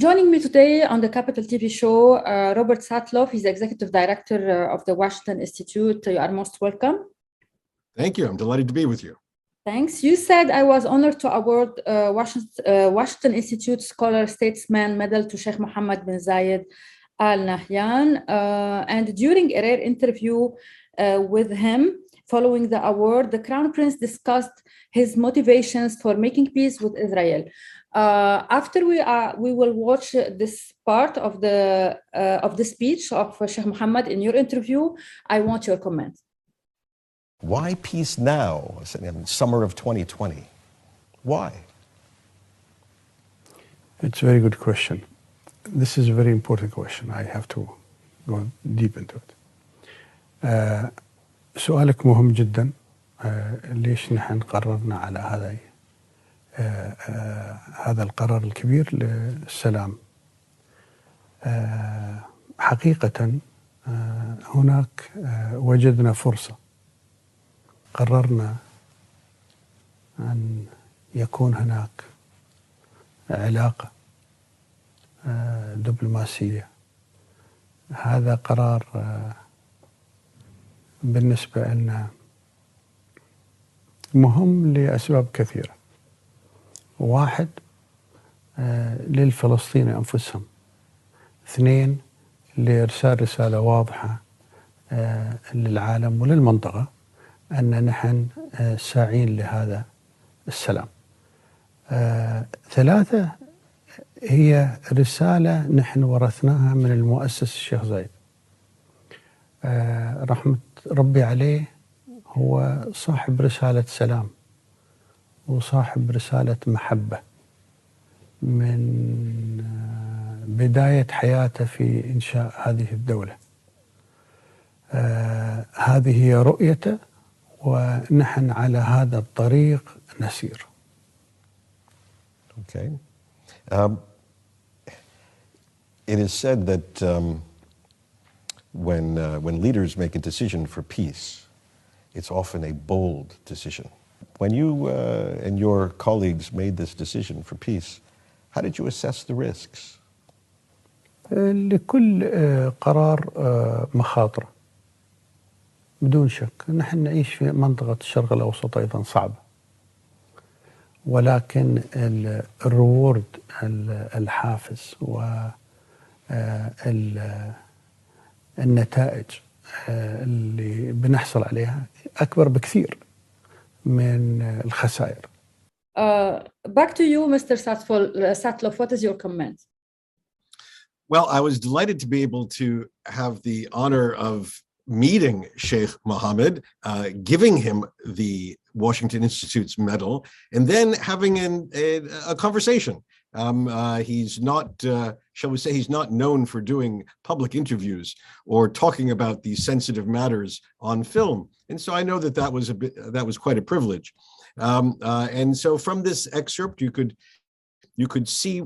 Joining me today on the Capital TV show, Robert Satloff. He's the Executive Director of the Washington Institute. You are most welcome. Thank you. I'm delighted to be with you. Thanks. You said I was honored to award Washington Institute Scholar Statesman Medal to Sheikh Mohammed bin Zayed Al Nahyan. And during a rare interview with him, following the award, the Crown Prince discussed his motivations for making peace with Israel. After we will watch this part of the speech of Sheikh Mohammed in your interview, I want your comment. Why peace now? Summer of 2020. Why? It's a very good question. This is a very important question. I have to go deep into it. سؤالك مهم جدا. ليش نحن قررنا على هذا القرار الكبير للسلام؟ حقيقة هناك وجدنا فرصة. قررنا أن يكون هناك علاقة دبلوماسية. هذا قرار بالنسبة لنا مهم لأسباب كثيرة. واحد، للفلسطينيين أنفسهم. اثنين، لإرسال رسالة واضحة للعالم وللمنطقة أن نحن ساعين لهذا السلام. ثلاثة، هي رسالة نحن ورثناها من المؤسس الشيخ زايد رحمة ربي عليه. هو صاحب رسالة سلام وصاحب رسالة محبة من بداية حياته في إنشاء هذه الدولة. هذه هي رؤيته ونحن على هذا الطريق نسير. Okay. It is said that when leaders make a decision for peace, it's often a bold decision. When you and your colleagues made this decision for peace, how did you assess the risks? لكل قرار مخاطره بدون شك. نحن نعيش في منطقة الشرق الأوسط أيضا صعبة، ولكن الريورد الحافز والنتائج اللي بنحصل عليها أكبر بكثير من الخسائر. Back to you, Mr. Satloff. What is your comment? Well, I was delighted to be able to have the honor of meeting Sheikh Mohammed, giving him the Washington Institute's medal, and then having a conversation. He's not, shall we say, he's not known for doing public interviews or talking about these sensitive matters on film. And so I know that was quite a privilege. And so from this excerpt, you could see,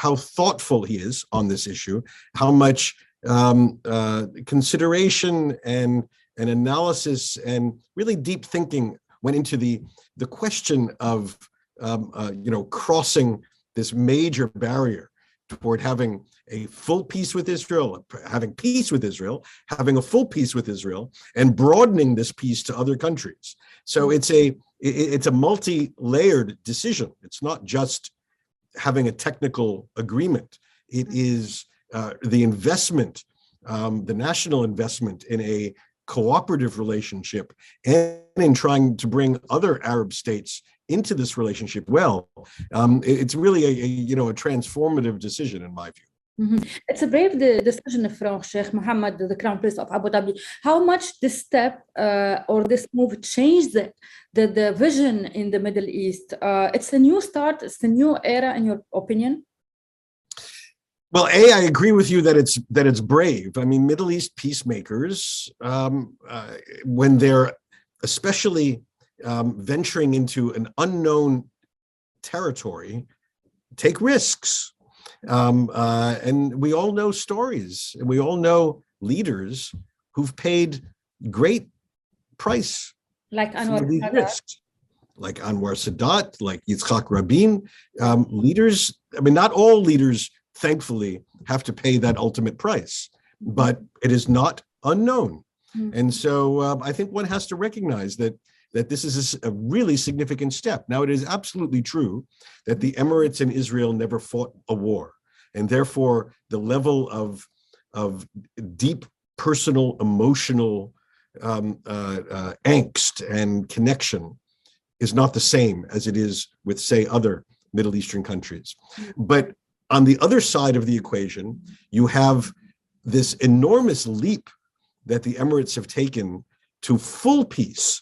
how thoughtful he is on this issue, how much consideration and analysis and really deep thinking went into the question of crossing this major barrier toward having a full peace with Israel, having peace with Israel, having a full peace with Israel, and broadening this peace to other countries. So it's a multi-layered decision. It's not just having a technical agreement. It is the investment, the national investment in a cooperative relationship and in trying to bring other Arab states into this relationship. It's really a transformative decision in my view. Mm-hmm. It's a brave decision from Sheikh Mohammed, the Crown Prince of Abu Dhabi. How much this step or this move changed the vision in the Middle East? It's a new start. It's a new era, in your opinion? Well, I agree with you that it's brave. I mean, Middle East peacemakers, when they're especially venturing into an unknown territory, take risks. And we all know stories, and we all know leaders who've paid great price like for these risks. Like Anwar Sadat, like Yitzhak Rabin, leaders. I mean, not all leaders thankfully, have to pay that ultimate price. But it is not unknown. And so I think one has to recognize that this is a really significant step. Now, it is absolutely true that the Emirates and Israel never fought a war. And therefore, the level of deep personal, emotional angst and connection is not the same as it is with, say, other Middle Eastern countries. But on the other side of the equation, you have this enormous leap that the Emirates have taken to full peace,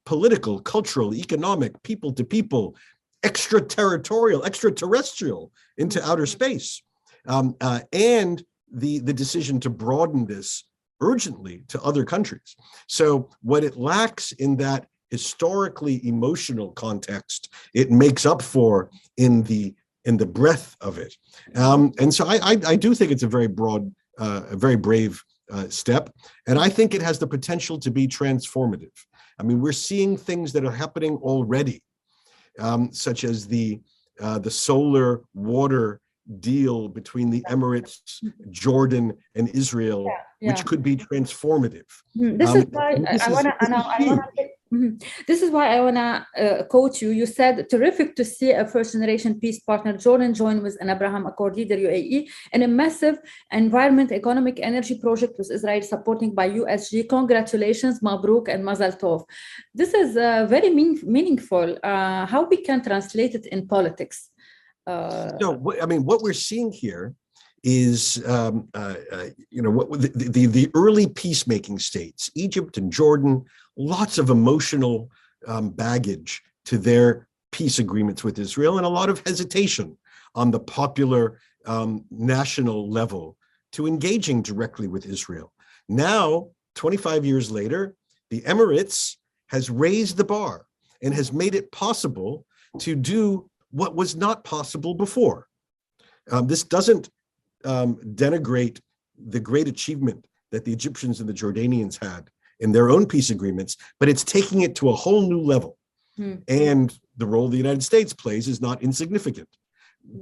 political, cultural, economic, people to people, extraterritorial, extraterrestrial into outer space, and the decision to broaden this urgently to other countries. So what it lacks in that historically emotional context, it makes up for in the breadth of it. And so I do think it's a very broad, a very brave step. And I think it has the potential to be transformative. I mean, we're seeing things that are happening already, such as the solar water deal between the Emirates, Jordan, and Israel, which could be transformative. This is why This is why I wanna quote you. You said, "Terrific to see a first-generation peace partner, Jordan, join with an Abraham Accord leader, UAE, in a massive environment, economic, energy project with Israel supporting by USG. Congratulations, Maaloof and Mazal Tov." This is very meaningful. How we can translate it in politics? No, I mean, what we're seeing here is, the early peacemaking states, Egypt and Jordan, lots of emotional baggage to their peace agreements with Israel, and a lot of hesitation on the popular national level to engaging directly with Israel. Now, 25 years later, the Emirates has raised the bar and has made it possible to do what was not possible before. This doesn't denigrate the great achievement that the Egyptians and the Jordanians had in their own peace agreements, but it's taking it to a whole new level. And the role the United States plays is not insignificant.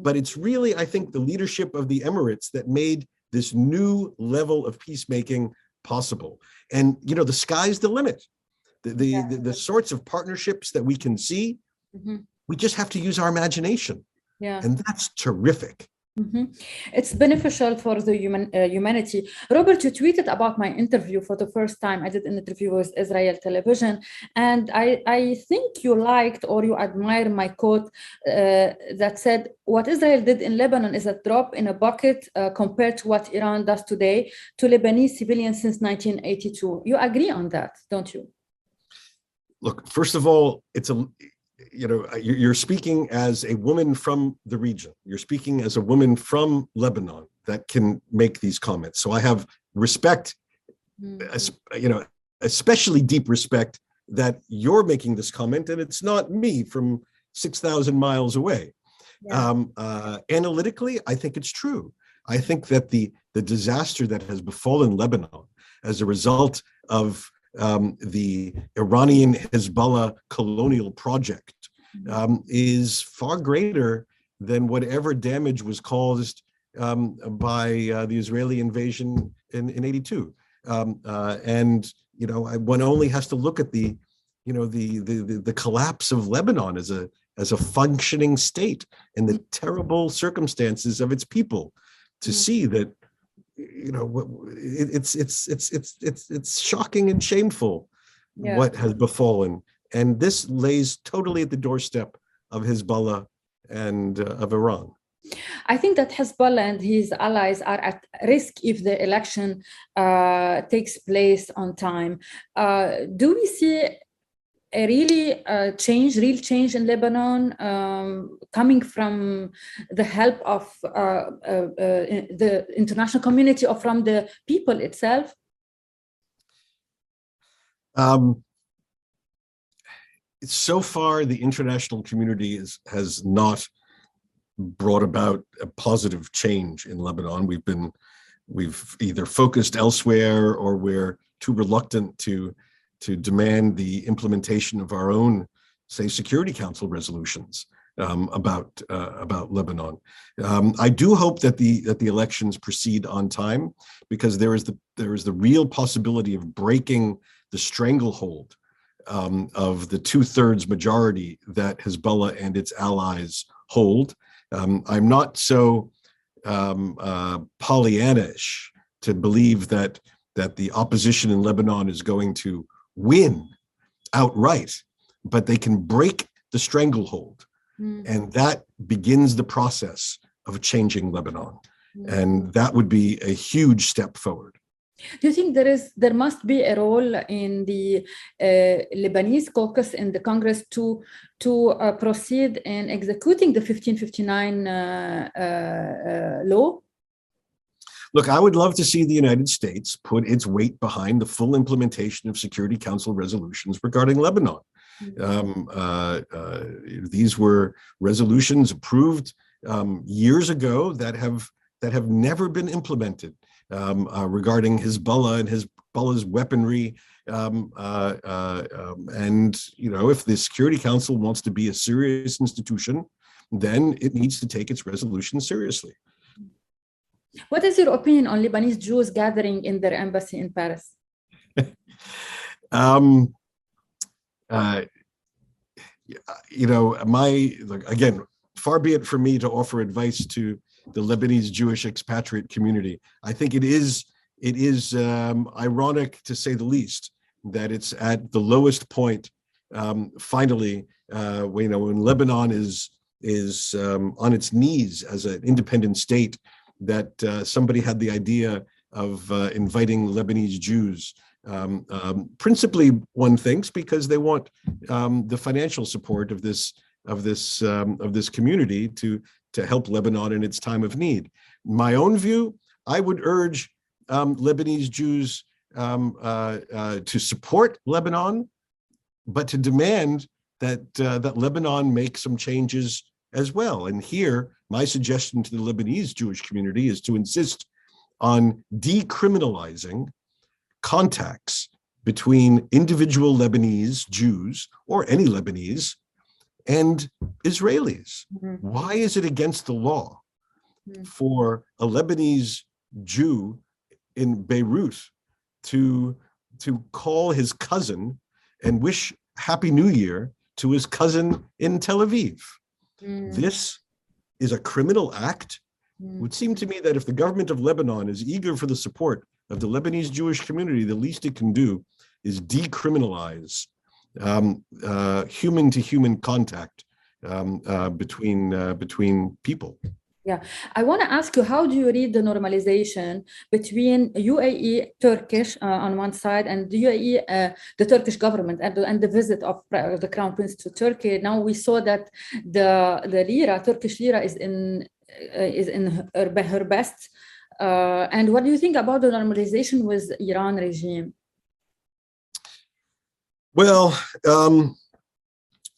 But it's really, I think, the leadership of the Emirates that made this new level of peacemaking possible. And, the sky's the limit. The sorts of partnerships that we can see, we just have to use our imagination. And that's terrific. It's beneficial for the humanity. Robert, you tweeted about my interview for the first time. I did an interview with Israel television, and I think you liked or you admire my quote that said, "What Israel did in Lebanon is a drop in a bucket compared to what Iran does today to Lebanese civilians since 1982. You agree on that, don't you? Look, first of all, you're speaking as a woman from the region. You're speaking as a woman from Lebanon that can make these comments. So I have respect, especially deep respect that you're making this comment, and it's not me from 6,000 miles away. Analytically, I think it's true. I think that the disaster that has befallen Lebanon as a result of the Iranian Hezbollah colonial project is far greater than whatever damage was caused by the Israeli invasion in 82. One only has to look at the collapse of Lebanon as a functioning state and the terrible circumstances of its people to see that. It's shocking and shameful what has befallen, and this lays totally at the doorstep of Hezbollah and of Iran. I think that Hezbollah and his allies are at risk if the election takes place on time. Do we see a real change in Lebanon coming from the help of the international community or from the people itself? So far, the international community has not brought about a positive change in Lebanon. We've either focused elsewhere or we're too reluctant to demand the implementation of our own, say, Security Council resolutions about Lebanon. I do hope that the elections proceed on time, because there is the real possibility of breaking the stranglehold of the 2/3 majority that Hezbollah and its allies hold. I'm not so Pollyannish to believe that the opposition in Lebanon is going to win outright, but they can break the stranglehold, and that begins the process of changing Lebanon, and that would be a huge step forward. Do you think there must be a role in the Lebanese caucus in the Congress to proceed in executing the 1559 law? Look, I would love to see the United States put its weight behind the full implementation of Security Council resolutions regarding Lebanon. These were resolutions approved years ago that have never been implemented, regarding Hezbollah and Hezbollah's weaponry. And if the Security Council wants to be a serious institution, then it needs to take its resolution seriously. What is your opinion on Lebanese Jews gathering in their embassy in Paris? Again, far be it for me to offer advice to the Lebanese Jewish expatriate community. I think it is ironic, to say the least, that it's at the lowest point. Finally, when Lebanon is on its knees as an independent state, that somebody had the idea of inviting Lebanese Jews. Principally, one thinks because they want the financial support of this community to help Lebanon in its time of need. My own view, I would urge Lebanese Jews to support Lebanon, but to demand that Lebanon make some changes as well. And here, my suggestion to the Lebanese Jewish community is to insist on decriminalizing contacts between individual Lebanese Jews, or any Lebanese, and Israelis. Why is it against the law for a Lebanese Jew in Beirut to call his cousin and wish Happy New Year to his cousin in Tel Aviv? This is a criminal act. It would seem to me that if the government of Lebanon is eager for the support of the Lebanese Jewish community, the least it can do is decriminalize human-to-human contact between people. Yeah, I want to ask you, how do you read the normalization between UAE, Turkish on one side, and the UAE, the Turkish government, and the visit of the Crown Prince to Turkey? Now we saw that the lira, Turkish lira, is in her best. And what do you think about the normalization with Iran regime? Well,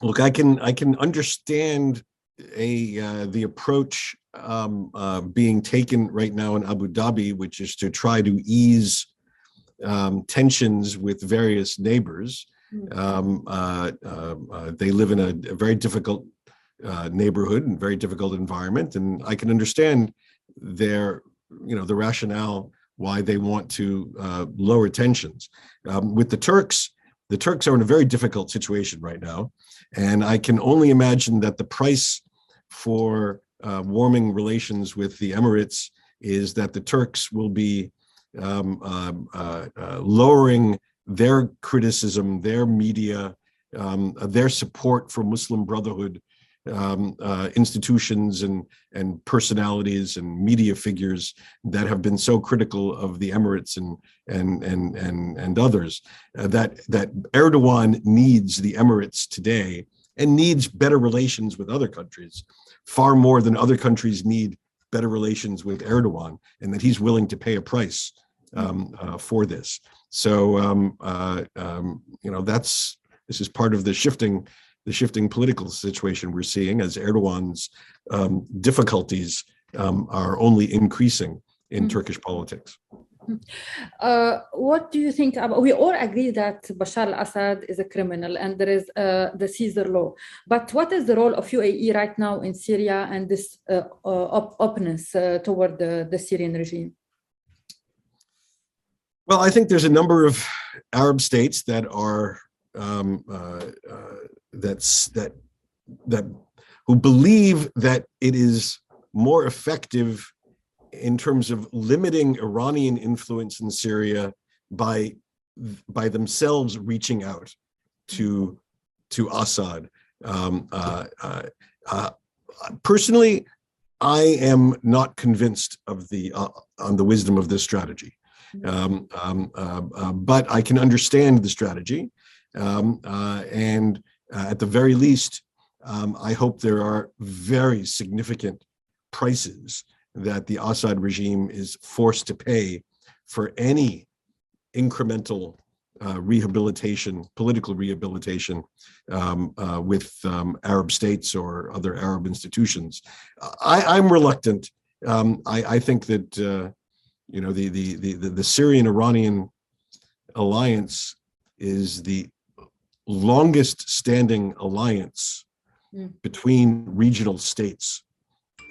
look, I can understand the approach being taken right now in Abu Dhabi, which is to try to ease tensions with various neighbors. They live in a very difficult neighborhood and very difficult environment, and I can understand the rationale why they want to lower tensions. With the Turks are in a very difficult situation right now, and I can only imagine that the price for warming relations with the Emirates is that the Turks will be lowering their criticism, their media, their support for Muslim Brotherhood institutions and personalities and media figures that have been so critical of the Emirates and others. That Erdogan needs the Emirates today and needs better relations with other countries, far more than other countries need better relations with Erdogan, and that he's willing to pay a price for this. So this is part of the shifting political situation we're seeing, as Erdogan's difficulties are only increasing in Turkish politics. What do you think about? We all agree that Bashar al-Assad is a criminal and there is the Caesar law. But what is the role of UAE right now in Syria and this openness toward the Syrian regime? Well, I think there's a number of Arab states that are who believe that it is more effective in terms of limiting Iranian influence in Syria by themselves reaching out to Assad. Personally, I am not convinced of on the wisdom of this strategy. But I can understand the strategy, and at the very least, I hope there are very significant prices that the Assad regime is forced to pay for any incremental rehabilitation, political rehabilitation with Arab states or other Arab institutions. I'm reluctant. I think that the Syrian-Iranian alliance is the longest standing alliance between regional states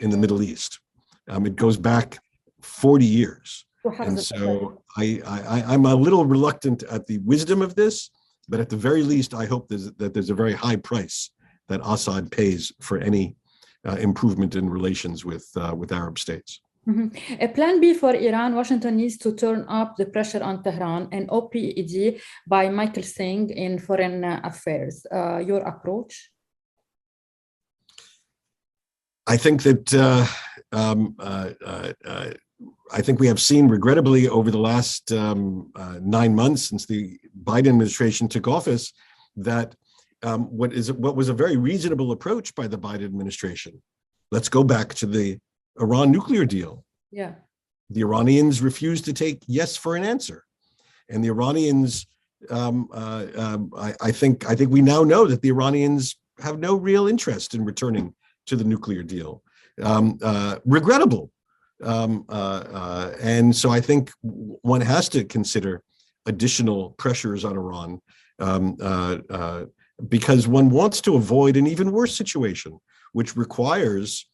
in the Middle East. It goes back 40 years. And so I'm a little reluctant at the wisdom of this, but at the very least, I hope that there's a very high price that Assad pays for any improvement in relations with Arab states. Mm-hmm. A plan B for Iran, Washington needs to turn up the pressure on Tehran, an op-ed by Michael Singh in Foreign Affairs. Your approach? I think that I think we have seen, regrettably, over the last 9 months since the Biden administration took office, that what was a very reasonable approach by the Biden administration. Let's go back to the Iran nuclear deal. Yeah. The Iranians refused to take yes for an answer. And the Iranians, I think we now know that the Iranians have no real interest in returning to the nuclear deal. Regrettable. And so I think one has to consider additional pressures on Iran because one wants to avoid an even worse situation, which requires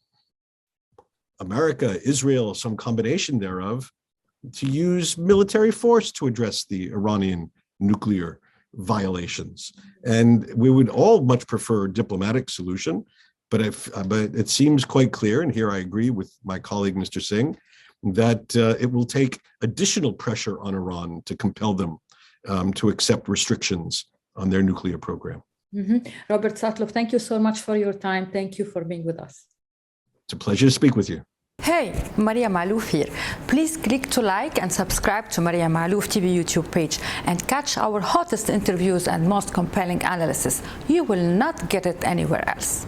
America, Israel, some combination thereof, to use military force to address the Iranian nuclear violations. And we would all much prefer a diplomatic solution, but it seems quite clear, and here I agree with my colleague, Mr. Singh, that it will take additional pressure on Iran to compel them to accept restrictions on their nuclear program. Mm-hmm. Robert Satloff, thank you so much for your time. Thank you for being with us. It's a pleasure to speak with you. Hey, Maria Maaloof here. Please click to like and subscribe to Maria Maaloof TV YouTube page and catch our hottest interviews and most compelling analysis. You will not get it anywhere else.